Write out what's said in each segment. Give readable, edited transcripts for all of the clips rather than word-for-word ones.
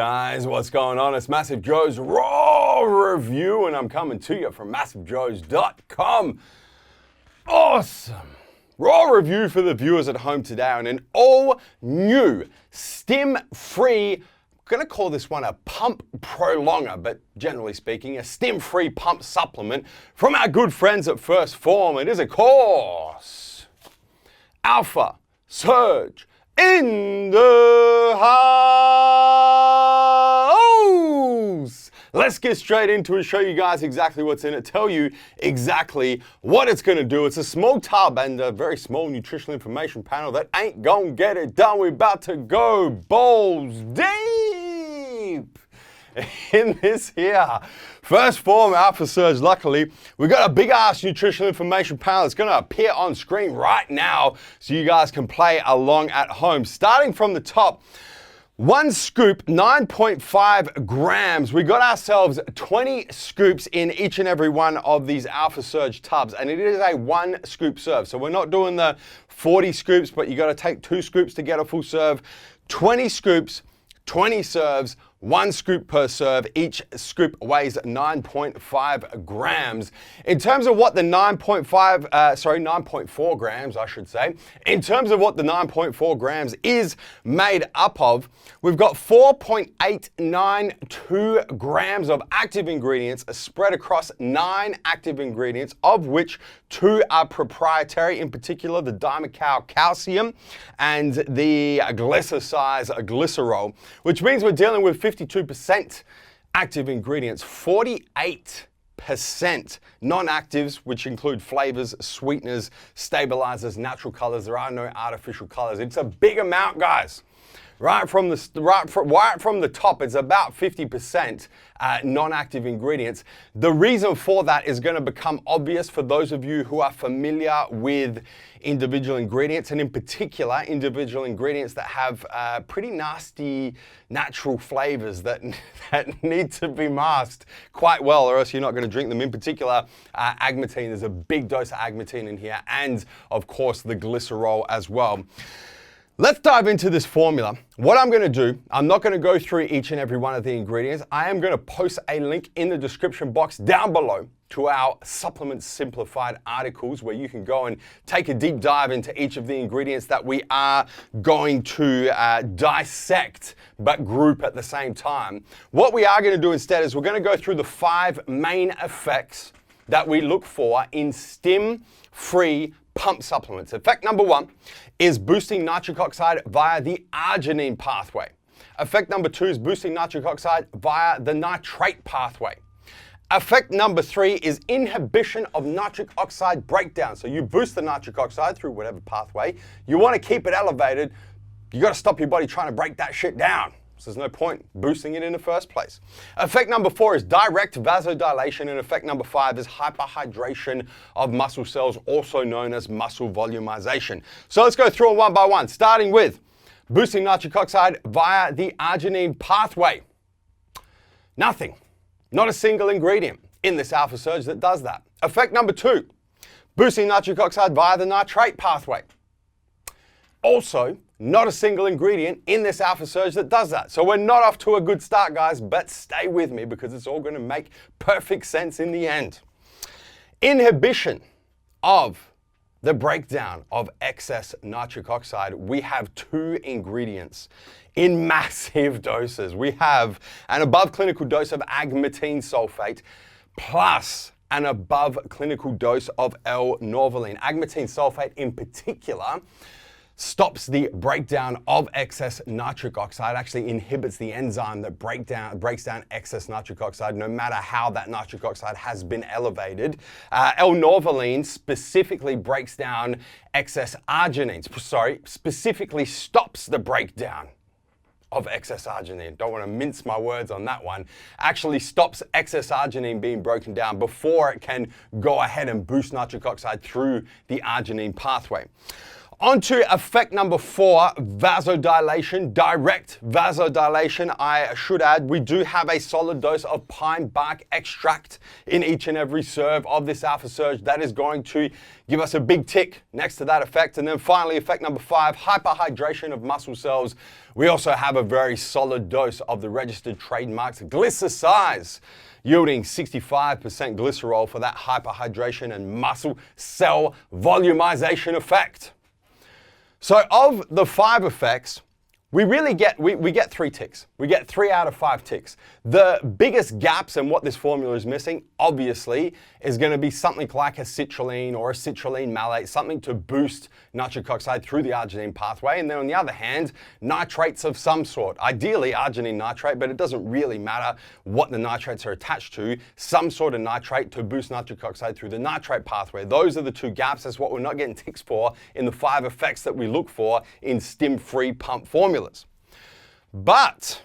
guys, what's going on? It's MassiveJoes Raw Review, and I'm coming to you from MassiveJoes.com. Awesome! Raw review for the viewers at home today on an all-new, stim-free, I'm going to call this one a pump prolonger, but generally speaking, a stim-free pump supplement from our good friends at Phorm. It is, of course, Alphasurge in the house. Let's get straight into it, show you guys exactly what's in it, tell you exactly what it's going to do. It's a small tub and a very small nutritional information panel that ain't gonna get it done. We're about to go balls deep in this here first Phorm Alphasurge. Luckily, we got a big ass nutritional information panel. It's going to appear on screen right now so you guys can play along at home. Starting from the top, 1 scoop, 9.5 grams. We got ourselves 20 scoops in each and every one of these Alphasurge tubs, and it is a 1 scoop serve. So we're not doing the 40 scoops, but you got to take 2 scoops to get a full serve. 20 scoops, 20 serves, 1 scoop per serve. Each scoop weighs 9.5 grams. In terms of what the 9.4 grams, I should say. In terms of what the 9.4 grams is made up of, we've got 4.892 grams of active ingredients spread across 9 active ingredients, of which 2 are proprietary, in particular the dimethyl calcium and the glycerol, which means we're dealing with 52% active ingredients, 48% non-actives, which include flavors, sweeteners, stabilizers, natural colors. There are no artificial colors. It's a big amount, guys. Right from the top, it's about 50% non-active ingredients. The reason for that is going to become obvious for those of you who are familiar with individual ingredients, and in particular, individual ingredients that have pretty nasty natural flavors that need to be masked quite well, or else you're not going to drink them. In particular, agmatine. There's a big dose of agmatine in here, and of course, the glycerol as well. Let's dive into this formula. What I'm going to do, I'm not going to go through each and every one of the ingredients. I am going to post a link in the description box down below to our Supplement Simplified articles, where you can go and take a deep dive into each of the ingredients that we are going to dissect but group at the same time. What we are going to do instead is we're going to go through the 5 main effects that we look for in stim-free pump supplements. Effect number 1 is boosting nitric oxide via the arginine pathway. Effect number 2 is boosting nitric oxide via the nitrate pathway. Effect number 3 is inhibition of nitric oxide breakdown. So you boost the nitric oxide through whatever pathway. You want to keep it elevated. You got to stop your body trying to break that shit down. So there's no point boosting it in the first place. Effect number 4 is direct vasodilation, and effect number 5 is hyperhydration of muscle cells, also known as muscle volumization. So let's go through them one by one, starting with boosting nitric oxide via the arginine pathway. Nothing, not a single ingredient in this Alphasurge that does that. Effect number 2, boosting nitric oxide via the nitrate pathway. Also, not a single ingredient in this Alphasurge that does that. So we're not off to a good start, guys, but stay with me because it's all going to make perfect sense in the end. Inhibition of the breakdown of excess nitric oxide. We have 2 ingredients in massive doses. We have an above clinical dose of agmatine sulfate plus an above clinical dose of L-norvaline. Agmatine sulfate in particular stops the breakdown of excess nitric oxide, actually inhibits the enzyme that breaks down excess nitric oxide, no matter how that nitric oxide has been elevated. L-norvaline specifically breaks down excess arginine, specifically stops the breakdown of excess arginine. Don't want to mince my words on that one. Actually stops excess arginine being broken down before it can go ahead and boost nitric oxide through the arginine pathway. On to effect number 4, vasodilation, direct vasodilation. I should add, we do have a solid dose of pine bark extract in each and every serve of this Alphasurge. That is going to give us a big tick next to that effect. And then finally, effect number 5, hyperhydration of muscle cells. We also have a very solid dose of the registered trademarks Glycosize, yielding 65% glycerol for that hyperhydration and muscle cell volumization effect. So of the 5 effects, we really get, we get 3 ticks. We get 3 out of 5 ticks. The biggest gaps in what this formula is missing, obviously, is going to be something like a citrulline or a citrulline malate, something to boost nitric oxide through the arginine pathway. And then on the other hand, nitrates of some sort. Ideally arginine nitrate, but it doesn't really matter what the nitrates are attached to. Some sort of nitrate to boost nitric oxide through the nitrate pathway. Those are the 2 gaps. That's what we're not getting ticks for in the 5 effects that we look for in stim-free pump formulas. But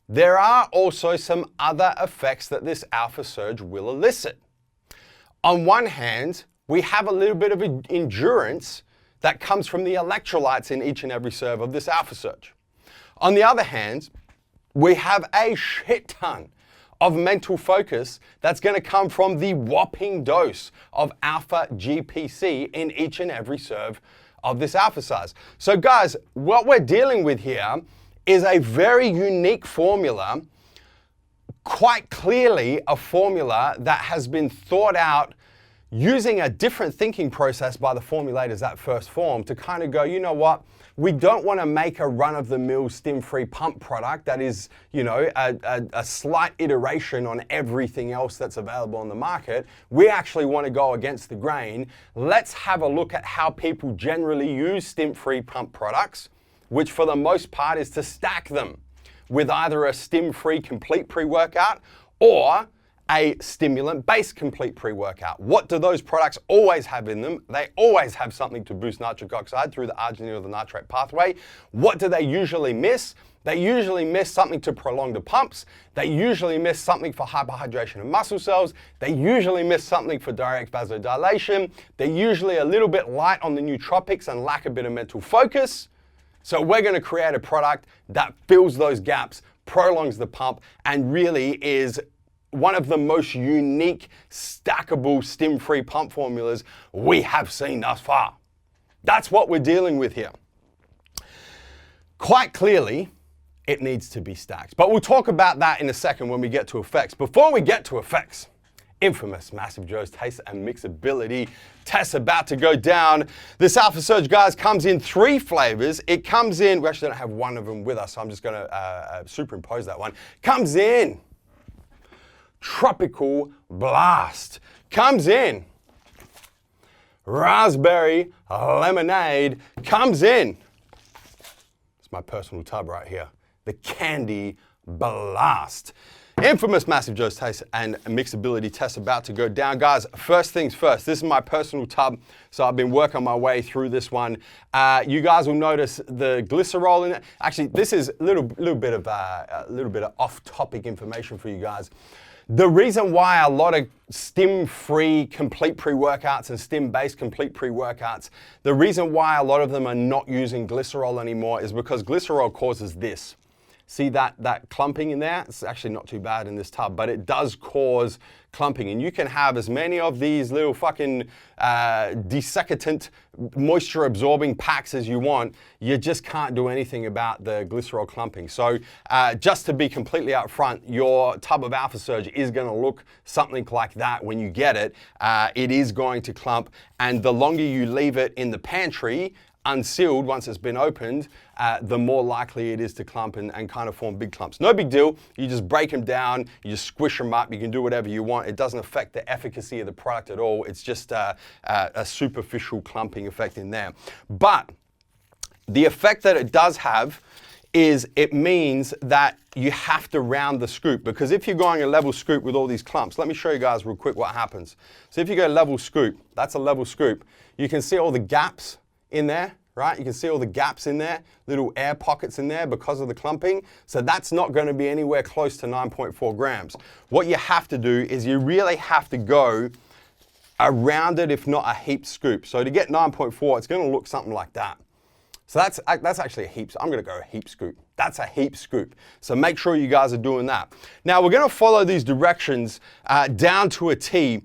there are also some other effects that this Alphasurge will elicit. On one hand, we have a little bit of endurance that comes from the electrolytes in each and every serve of this Alphasurge. On the other hand, we have a shit ton of mental focus that's going to come from the whopping dose of alpha GPC in each and every serve of this Alphasurge. So guys, what we're dealing with here is a very unique formula, quite clearly a formula that has been thought out using a different thinking process by the formulators at First Phorm to kind of go, you know what, we don't want to make a run-of-the-mill stim-free pump product that is, you know, a slight iteration on everything else that's available on the market. We actually want to go against the grain. Let's have a look at how people generally use stim-free pump products, which for the most part is to stack them with either a stim-free complete pre-workout or a stimulant-based complete pre-workout. What do those products always have in them? They always have something to boost nitric oxide through the arginine or the nitrate pathway. What do they usually miss? They usually miss something to prolong the pumps. They usually miss something for hyperhydration of muscle cells. They usually miss something for direct vasodilation. They're usually a little bit light on the nootropics and lack a bit of mental focus. So we're going to create a product that fills those gaps, prolongs the pump, and really is one of the most unique stackable stim-free pump formulas we have seen thus far. That's what we're dealing with here. Quite clearly, it needs to be stacked. But we'll talk about that in a second when we get to effects. Before we get to effects, infamous MassiveJoes taste and mixability tests about to go down. This Alphasurge, guys, comes in 3 flavors. It comes in, we actually don't have one of them with us, so I'm just going to superimpose that one. Comes in Tropical Blast. Comes in Raspberry Lemonade. Comes in, it's my personal tub right here, the Candy Blast. Infamous MassiveJoes taste and mixability test about to go down. Guys, first things first, this is my personal tub, so I've been working my way through this one. You guys will notice the glycerol in it. Actually, this is a little bit of off-topic information for you guys. The reason why a lot of stim-free complete pre-workouts and stim-based complete pre-workouts, the reason why a lot of them are not using glycerol anymore is because glycerol causes this. See that clumping in there? It's actually not too bad in this tub, but it does cause clumping. And you can have as many of these little fucking deseccatant moisture absorbing packs as you want. You just can't do anything about the glycerol clumping. So just to be completely upfront, your tub of Alphasurge is going to look something like that when you get it. It is going to clump, and the longer you leave it in the pantry, unsealed, once it's been opened, the more likely it is to clump and kind of form big clumps. No big deal. You just break them down, you just squish them up, you can do whatever you want. It doesn't affect the efficacy of the product at all. It's just a superficial clumping effect in there. But the effect that it does have is it means that you have to round the scoop, because if you're going a level scoop with all these clumps, let me show you guys real quick what happens. So if you go level scoop, that's a level scoop, you can see all the gaps in there, right? You can see all the gaps in there, little air pockets in there because of the clumping. So that's not going to be anywhere close to 9.4 grams. What you have to do is you really have to go a rounded, if not a heap scoop. So to get 9.4, it's gonna look something like that. So that's actually a heap. I'm gonna go a heap scoop. That's a heap scoop. So make sure you guys are doing that. Now we're gonna follow these directions down to a T.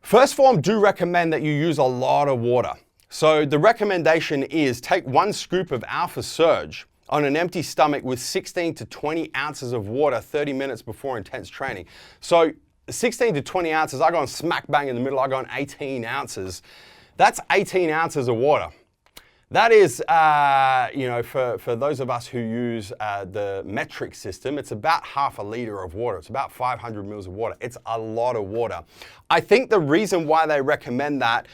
First Phorm do recommend that you use a lot of water. So the recommendation is take 1 scoop of Alphasurge on an empty stomach with 16 to 20 ounces of water 30 minutes before intense training. So 16 to 20 ounces, I go on smack bang in the middle, I go on 18 ounces. That's 18 ounces of water. That is, you know, for those of us who use the metric system, it's about half a liter of water. It's about 500 mils of water. It's a lot of water. I think the reason why they recommend that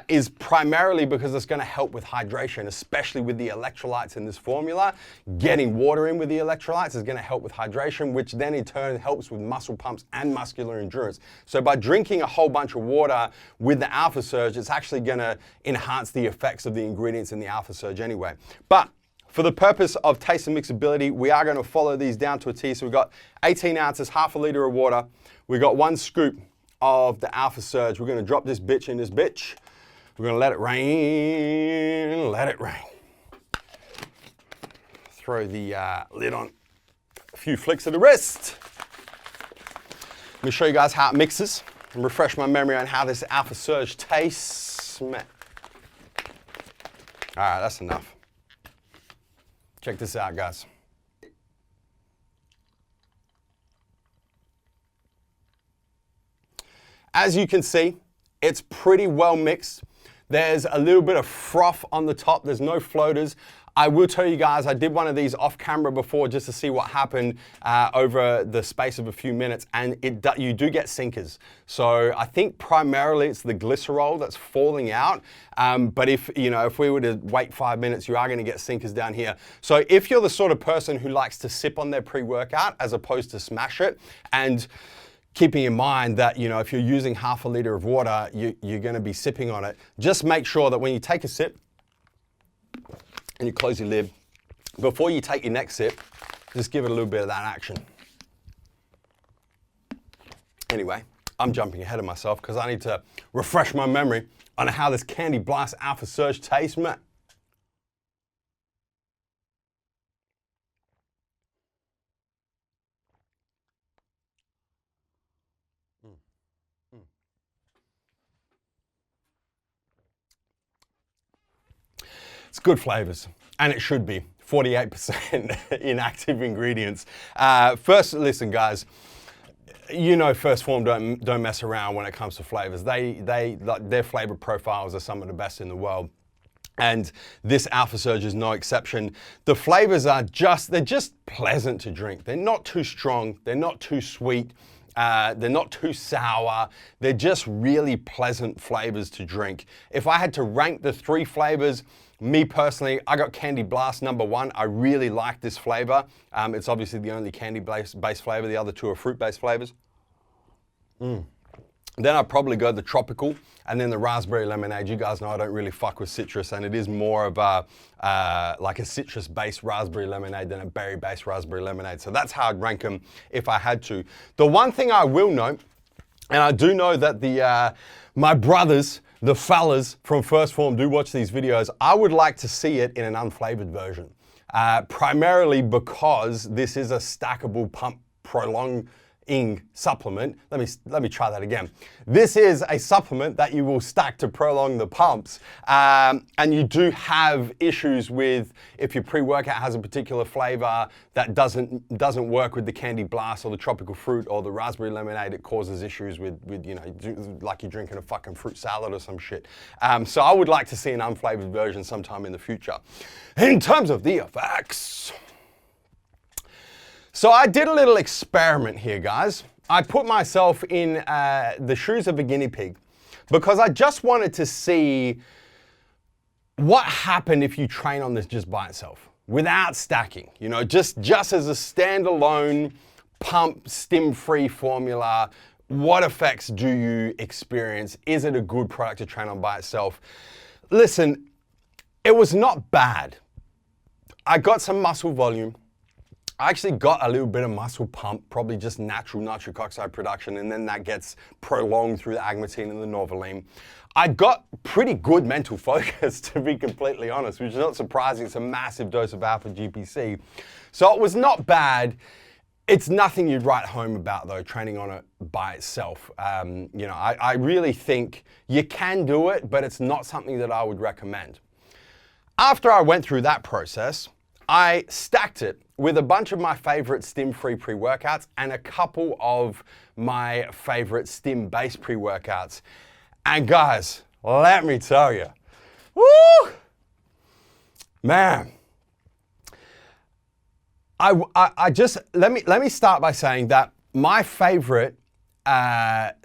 is primarily because it's going to help with hydration, especially with the electrolytes in this formula. Getting water in with the electrolytes is going to help with hydration, which then in turn helps with muscle pumps and muscular endurance. So by drinking a whole bunch of water with the Alphasurge, it's actually going to enhance the effects of the ingredients in the Alphasurge anyway. But for the purpose of taste and mixability, we are going to follow these down to a T. So we've got 18 ounces, half a liter of water. We've got 1 scoop of the Alphasurge. We're going to drop this bitch in this bitch. We're going to let it rain, let it rain. Throw the lid on, a few flicks of the wrist. Let me show you guys how it mixes and refresh my memory on how this Alphasurge tastes. All right, that's enough. Check this out, guys. As you can see, it's pretty well mixed. There's a little bit of froth on the top. There's no floaters. I will tell you guys, I did one of these off camera before just to see what happened over the space of a few minutes, and you do get sinkers. So I think primarily it's the glycerol that's falling out. But if we were to wait 5 minutes, you are going to get sinkers down here. So if you're the sort of person who likes to sip on their pre-workout as opposed to smash it, and keeping in mind that, you know, if you're using half a liter of water, you're going to be sipping on it. Just make sure that when you take a sip and you close your lid, before you take your next sip, just give it a little bit of that action. Anyway, I'm jumping ahead of myself because I need to refresh my memory on how this Candy Blast Alphasurge tastes, man. It's good flavors, and it should be. 48% inactive ingredients. First, listen, guys. You know, First Phorm don't mess around when it comes to flavors. Their flavor profiles are some of the best in the world, and this Alphasurge is no exception. The flavors are they're just pleasant to drink. They're not too strong. They're not too sweet. They're not too sour. They're just really pleasant flavors to drink. If I had to rank the 3 flavors, me personally, I got Candy Blast #1. I really like this flavor. It's obviously the only candy-based flavor. The other 2 are fruit-based flavors. Then I'd probably go the tropical and then the raspberry lemonade. You guys know I don't really fuck with citrus, and it is more of like a citrus-based raspberry lemonade than a berry-based raspberry lemonade. So that's how I'd rank them if I had to. The one thing I will note, and I do know that my brothers, the fellas from First Phorm do watch these videos, I would like to see it in an unflavored version. Primarily because this is a stackable pump prolonging supplement. Let me try that again. This is a supplement that you will stack to prolong the pumps, and you do have issues with if your pre-workout has a particular flavor that doesn't work with the Candy Blast or the tropical fruit or the raspberry lemonade. It causes issues with you know, like you're drinking a fucking fruit salad or some shit. So I would like to see an unflavored version sometime in the future. In terms of the effects, so I did a little experiment here, guys. I put myself in the shoes of a guinea pig because I just wanted to see what happened if you train on this just by itself, without stacking. You know, just as a standalone pump, stim-free formula. What effects do you experience? Is it a good product to train on by itself? Listen, it was not bad. I got some muscle volume. I actually got a little bit of muscle pump, probably just natural nitric oxide production, and then that gets prolonged through the agmatine and the norvaline. I got pretty good mental focus, to be completely honest, which is not surprising. It's a massive dose of alpha GPC. So it was not bad. It's nothing you'd write home about, though, training on it by itself. I really think you can do it, but it's not something that I would recommend. After I went through that process, I stacked it with a bunch of my favorite Stim-free pre-workouts and a couple of my favorite Stim-based pre-workouts. And guys, let me tell you, woo, man. I just, let me start by saying that my favorite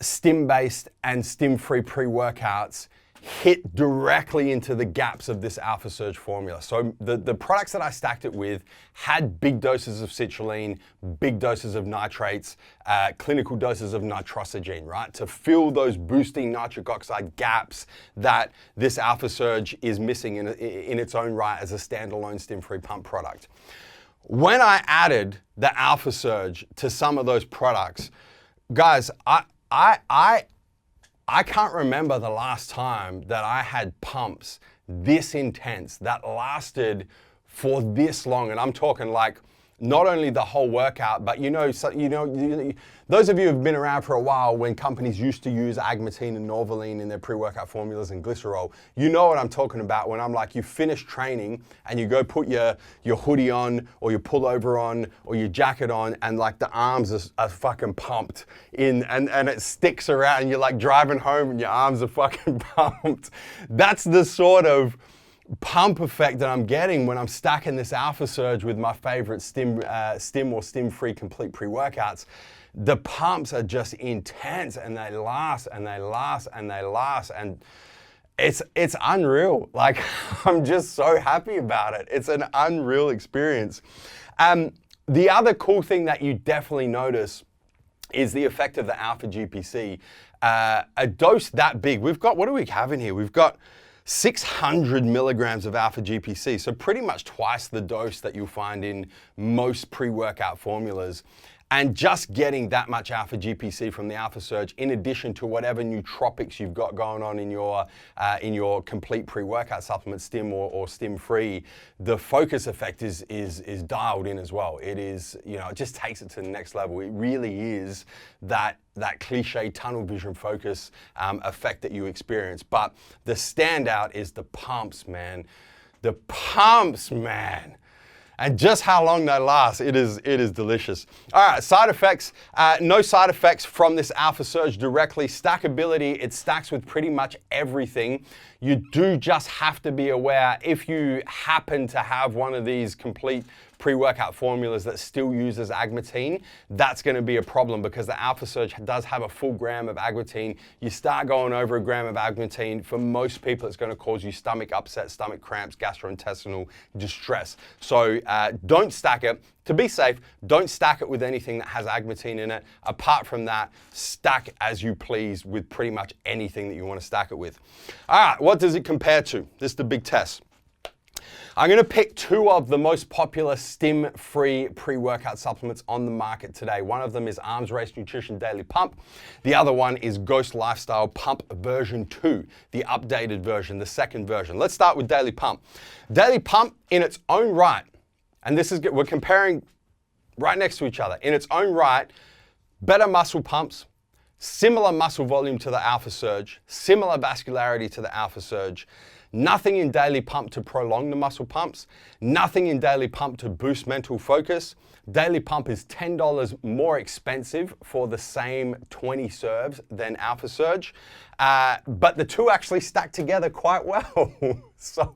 Stim-based and Stim-free pre-workouts hit directly into the gaps of this Alphasurge formula. So the products that I stacked it with had big doses of citrulline, big doses of nitrates, clinical doses of nitrosogene, right? To fill those boosting nitric oxide gaps that this Alphasurge is missing in its own right as a standalone Stim-free pump product. When I added the Alphasurge to some of those products, guys, I can't remember the last time that I had pumps this intense that lasted for this long. And I'm talking like not only the whole workout, but those of you who've been around for a while when companies used to use agmatine and norvaline in their pre-workout formulas and glycerol, you know what I'm talking about when I'm like, you finish training and you go put your hoodie on or your pullover on or your jacket on and like the arms are fucking pumped in and it sticks around and you're like driving home and your arms are fucking pumped. That's the sort of pump effect that I'm getting when I'm stacking this Alphasurge with my favorite Stim or Stim-free complete pre-workouts. The pumps are just intense and they last and they last and they last, and it's unreal. Like, I'm just so happy about it. It's an unreal experience. The other cool thing that you definitely notice is the effect of the alpha GPC. A dose that big, we've got, what do we have in here? We've got 600 milligrams of alpha GPC, so pretty much twice the dose that you'll find in most pre-workout formulas. And just getting that much alpha GPC from the Alphasurge, in addition to whatever nootropics you've got going on in your complete pre-workout supplement, Stim or Stim-free, the focus effect is dialed in as well. It is, it just takes it to the next level. It really is that cliche tunnel vision focus effect that you experience. But the standout is the pumps, man. The pumps, man. And just how long they last, it is delicious. All right, side effects. No side effects from this Alphasurge directly. Stackability, it stacks with pretty much everything. You do just have to be aware if you happen to have one of these complete pre-workout formulas that still uses agmatine, that's going to be a problem because the Alphasurge does have a full gram of agmatine. You start going over a gram of agmatine, for most people it's going to cause you stomach upset, stomach cramps, gastrointestinal distress. So don't stack it. To be safe, don't stack it with anything that has agmatine in it. Apart from that, stack as you please with pretty much anything that you want to stack it with. All right, what does it compare to? This is the big test. I'm going to pick two of the most popular Stim-free pre-workout supplements on the market today. One of them is Arms Race Nutrition Daily Pump. The other one is Ghost Lifestyle Pump version 2, the updated version, the second version. Let's start with Daily Pump. Daily Pump in its own right, and this is, we're comparing right next to each other. In its own right, better muscle pumps, similar muscle volume to the Alphasurge, similar vascularity to the Alphasurge. Nothing in Daily Pump to prolong the muscle pumps. Nothing in Daily Pump to boost mental focus. Daily Pump is $10 more expensive for the same 20 serves than Alphasurge. But the two actually stack together quite well. So,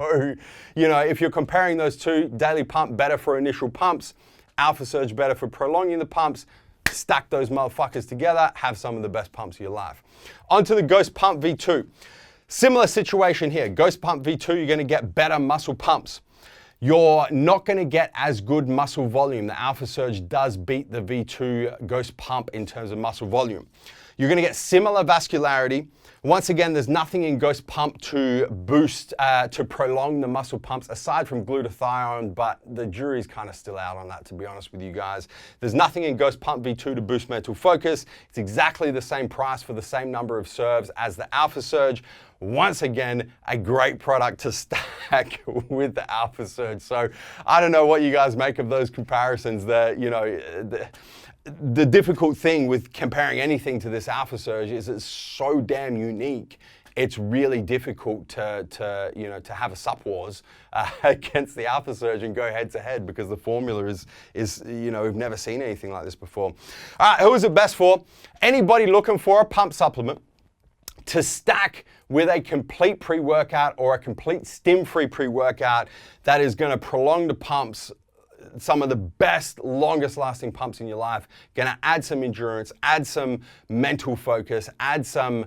if you're comparing those two, Daily Pump better for initial pumps, Alphasurge better for prolonging the pumps. Stack those motherfuckers together, have some of the best pumps of your life. Onto the Ghost Pump V2. Similar situation here. Ghost Pump V2, you're going to get better muscle pumps. You're not going to get as good muscle volume. The Alphasurge does beat the V2 Ghost Pump in terms of muscle volume. You're going to get similar vascularity. Once again, there's nothing in Ghost Pump to boost, to prolong the muscle pumps aside from glutathione, but the jury's kind of still out on that, to be honest with you guys. There's nothing in Ghost Pump V2 to boost mental focus. It's exactly the same price for the same number of serves as the Alphasurge. Once again, a great product to stack with the Alphasurge. So I don't know what you guys make of those comparisons. The difficult thing with comparing anything to this Alphasurge is it's so damn unique. It's really difficult to have a sup wars against the Alphasurge and go head to head, because the formula is we've never seen anything like this before. All right, who is it best for? Anybody looking for a pump supplement to stack with a complete pre-workout or a complete stim-free pre-workout that is going to prolong the pumps, some of the best, longest lasting pumps in your life, gonna add some endurance, add some mental focus, add some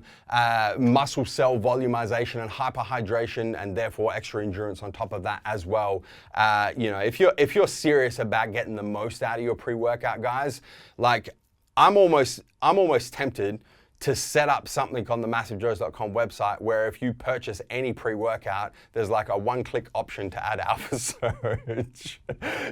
muscle cell volumization and hyperhydration, and therefore extra endurance on top of that as well. If you're serious about getting the most out of your pre-workout, guys, like I'm almost tempted to set up something on the MassiveJoes.com website where if you purchase any pre-workout, there's like a one-click option to add Alphasurge.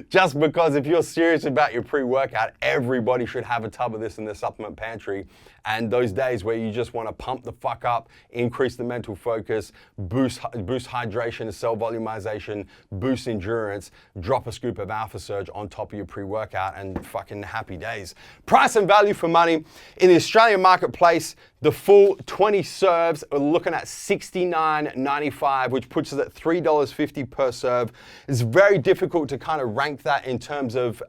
Just because if you're serious about your pre-workout, everybody should have a tub of this in their supplement pantry. And those days where you just want to pump the fuck up, increase the mental focus, boost hydration and cell volumization, boost endurance, drop a scoop of Alphasurge on top of your pre-workout, and fucking happy days. Price and value for money. In the Australian marketplace, the full 20 serves are looking at $69.95, which puts us at $3.50 per serve. It's very difficult to kind of rank that in terms of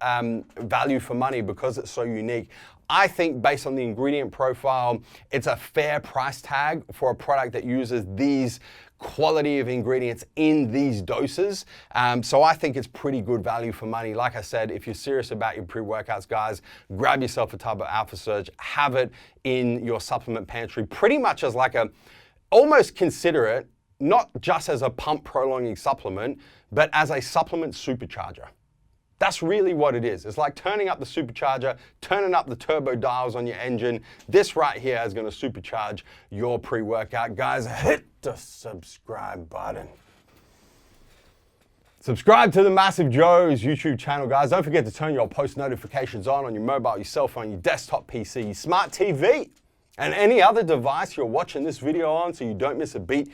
value for money because it's so unique. I think based on the ingredient profile, it's a fair price tag for a product that uses these quality of ingredients in these doses. So I think it's pretty good value for money. Like I said, if you're serious about your pre-workouts, guys, grab yourself a tub of Alphasurge, have it in your supplement pantry, pretty much as like almost consider it, not just as a pump prolonging supplement, but as a supplement supercharger. That's really what it is. It's like turning up the supercharger, turning up the turbo dials on your engine. This right here is going to supercharge your pre-workout. Guys, hit the subscribe button. Subscribe to the MassiveJoes YouTube channel, guys. Don't forget to turn your post notifications on your mobile, your cell phone, your desktop PC, your smart TV, and any other device you're watching this video on so you don't miss a beat.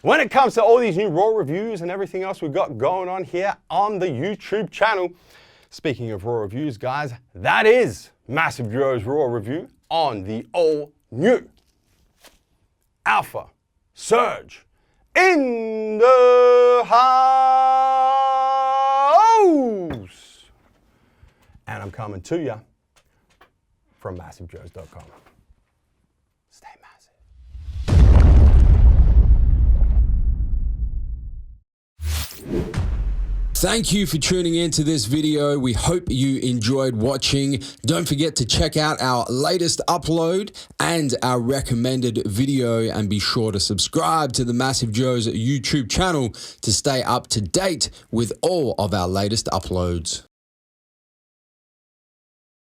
When it comes to all these new raw reviews and everything else we've got going on here on the YouTube channel, speaking of raw reviews, guys, that is MassiveJoes Raw Review on the all-new Alphasurge in the house. And I'm coming to you from MassiveJoes.com. Stay massive. Thank you for tuning in to this video. We hope you enjoyed watching. Don't forget to check out our latest upload and our recommended video, and be sure to subscribe to the MassiveJoes YouTube channel to stay up to date with all of our latest uploads.